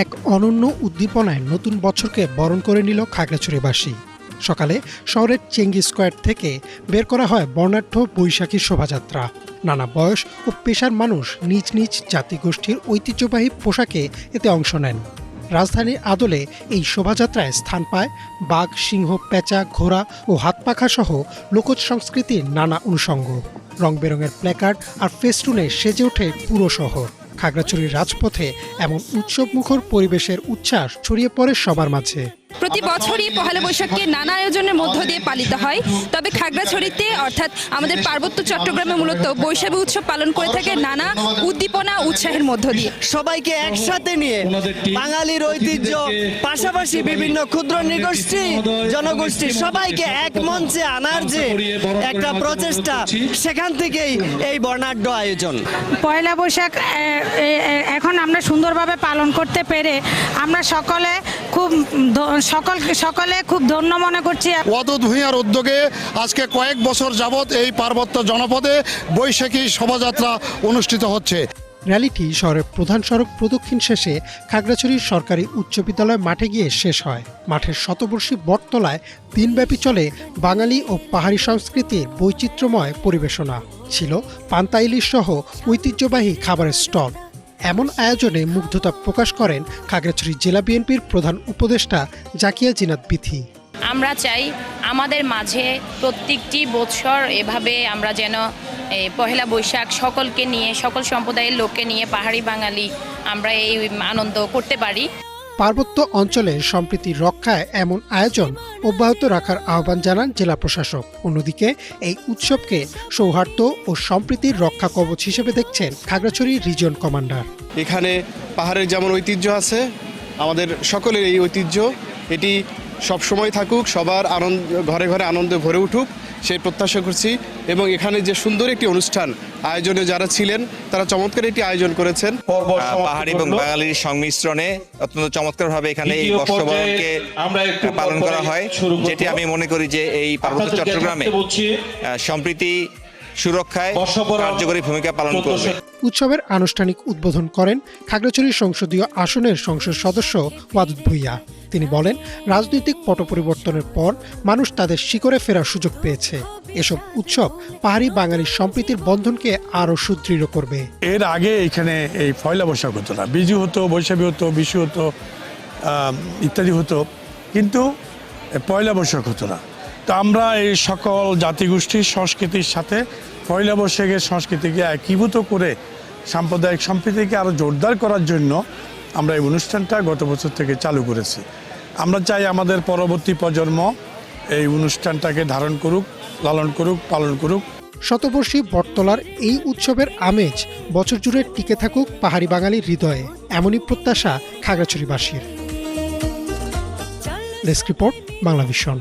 এক অনন্য উদ্দীপনায় নতুন বছরকে বরণ করে নিল খাগড়াছড়িবাসী। সকালে শহরের চেঙ্গি স্কোয়ার থেকে বের করা হয় বর্ণাঢ্য বৈশাখী শোভাযাত্রা। নানা বয়স ও পেশার মানুষ নিজ নিজ জাতিগোষ্ঠীর ঐতিহ্যবাহী পোশাকে এতে অংশ নেন। রাজধানীর আদলে এই শোভাযাত্রায় স্থান পায় বাঘ, সিংহ, পেঁচা, ঘোড়া ও হাতপাখা সহ লোকজ সংস্কৃতির নানা অনুষঙ্গ। রং বেরঙের প্ল্যাকার্ড আর ফেস্টুনে সেজে ওঠে পুরো শহর। খাগড়াছড়ির রাজপথে এমন উৎসবমুখর পরিবেশের উচ্ছ্বাস ছড়িয়ে পড়ে সবার মাঝে। প্রতি বছরই পহেলা বৈশাখকে নানা আয়োজনের মধ্য দিয়ে পালিত হয়, তবে খাগড়াছড়িতে অর্থাৎ আমাদের পার্বত্য চট্টগ্রামে মূলত বৈশাখী উৎসব পালন করে থাকে নানা উদ্দীপনা উৎসাহের মধ্য দিয়ে। সবাইকে একসাথে নিয়ে বাঙালির ঐতিহ্য পাশাপাশি বিভিন্ন ক্ষুদ্র নৃগোষ্ঠী জনগোষ্ঠী সবাইকে এক মঞ্চে আনার যে একটা প্রচেষ্টা, সেখান থেকেই এই বর্ণাঢ্য আয়োজন। পয়লা বৈশাখ এখন আমরা সুন্দরভাবে পালন করতে পেরে আমরা সকলে খুব ধন্য মনে করছি। ওয়াদুদ ভূঁইয়ার উদ্যোগে আজকে কয়েক বছর যাবৎ এই পার্বত্য জনপদে বৈশাখী শোভাযাত্রা অনুষ্ঠিত হচ্ছে। র্যালিটি শহরের প্রধান সড়ক প্রদক্ষিণ শেষে খাগড়াছড়ির সরকারি উচ্চ বিদ্যালয় মাঠে গিয়ে শেষ হয়। মাঠের শতবর্ষী বটতলায় দিনব্যাপী চলে বাঙালি ও পাহাড়ি সংস্কৃতির বৈচিত্র্যময় পরিবেশনা। ছিল পান্তা ইলিশ সহ ঐতিহ্যবাহী খাবারের স্টল। এমন আয়োজনে মুগ্ধতা প্রকাশ করেন খাগড়াছড়ি জেলা বিএনপির প্রধান উপদেষ্টা জাকিয়া জিনাত বিথি। আমরা চাই আমাদের মাঝে প্রত্যেকটি বছর এভাবে আমরা যেন পহেলা বৈশাখ সকলকে নিয়ে, সকল সম্প্রদায়ের লোককে নিয়ে, পাহাড়ি বাঙালি আমরা এই আনন্দ করতে পারি। পার্বত্য অঞ্চলে সম্প্রীতি রক্ষায় এমন আয়োজন অব্যাহত রাখার আহ্বান জানান জেলা প্রশাসক। অন্যদিকে এই উৎসবকে সৌহার্দ্য ও সম্প্রীতির রক্ষা কবচ হিসেবে দেখছেন খাগড়াছড়ি রিজিয়ন কমান্ডার। এখানে পাহাড়ের যেমন ঐতিহ্য আছে, আমাদের সকলের এই ঐতিহ্য এটি সবসময় থাকুক, সবার আনন্দ, ঘরে ঘরে আনন্দে ভরে উঠুক সেই প্রত্যাশা করছি। এবং এখানে যে সুন্দর একটি অনুষ্ঠান আয়োজনে যারা ছিলেন তারা চমৎকার একটি আয়োজন করেছেন। পাহাড়ি এবং বাঙালির সংমিশ্রণে অত্যন্ত চমৎকারভাবে এখানে এই বর্ষবরণকে পালন করা হয়, যেটি আমি মনে করি যে এই পার্বত্য চট্টগ্রামে সম্প্রীতি সুরক্ষায় কার্যকরী ভূমিকা পালন করবে। উৎসবের আনুষ্ঠানিক উদ্বোধন করেন খাগড়াছড়ি সংসদীয় আসনের সংসদ সদস্য ওয়াদুদ ভূঁইয়া। তিনি বলেন, রাজনৈতিক পট পরিবর্তনের পর মানুষ তাদের শিকড়ে ফেরার সুযোগ পেয়েছে। এসব উৎসব পাহাড়ি বাঙালির সম্প্রীতির বন্ধনকে আরও সুদৃঢ় করবে। এর আগে এখানে এই পয়লা বৈশাখ হতো না, বিজু হতো, বৈশাখী হতো, বিশু হতো, ইত্যাদি হতো, কিন্তু পয়লা বৈশাখ হতো না। তো আমরা এই সকল জাতিগোষ্ঠীর সংস্কৃতির সাথে পয়লা বৈশাখের সংস্কৃতিকে একীভূত করে সাম্প্রদায়িক সম্প্রীতিকে আরও জোরদার করার জন্য আমরা এই অনুষ্ঠানটা গত বছর থেকে চালু করেছি। আমরা চাই আমাদের পরবর্তী প্রজন্ম এই অনুষ্ঠানটাকে ধারণ করুক, লালন করুক, পালন করুক। শতবর্ষী বটতলার এই উৎসবের আমেজ বছর জুড়ে টিকে থাকুক পাহাড়ি বাঙালির হৃদয়ে, এমনই প্রত্যাশা খাগড়াছড়িবাসীর। Desk report, Banglavision.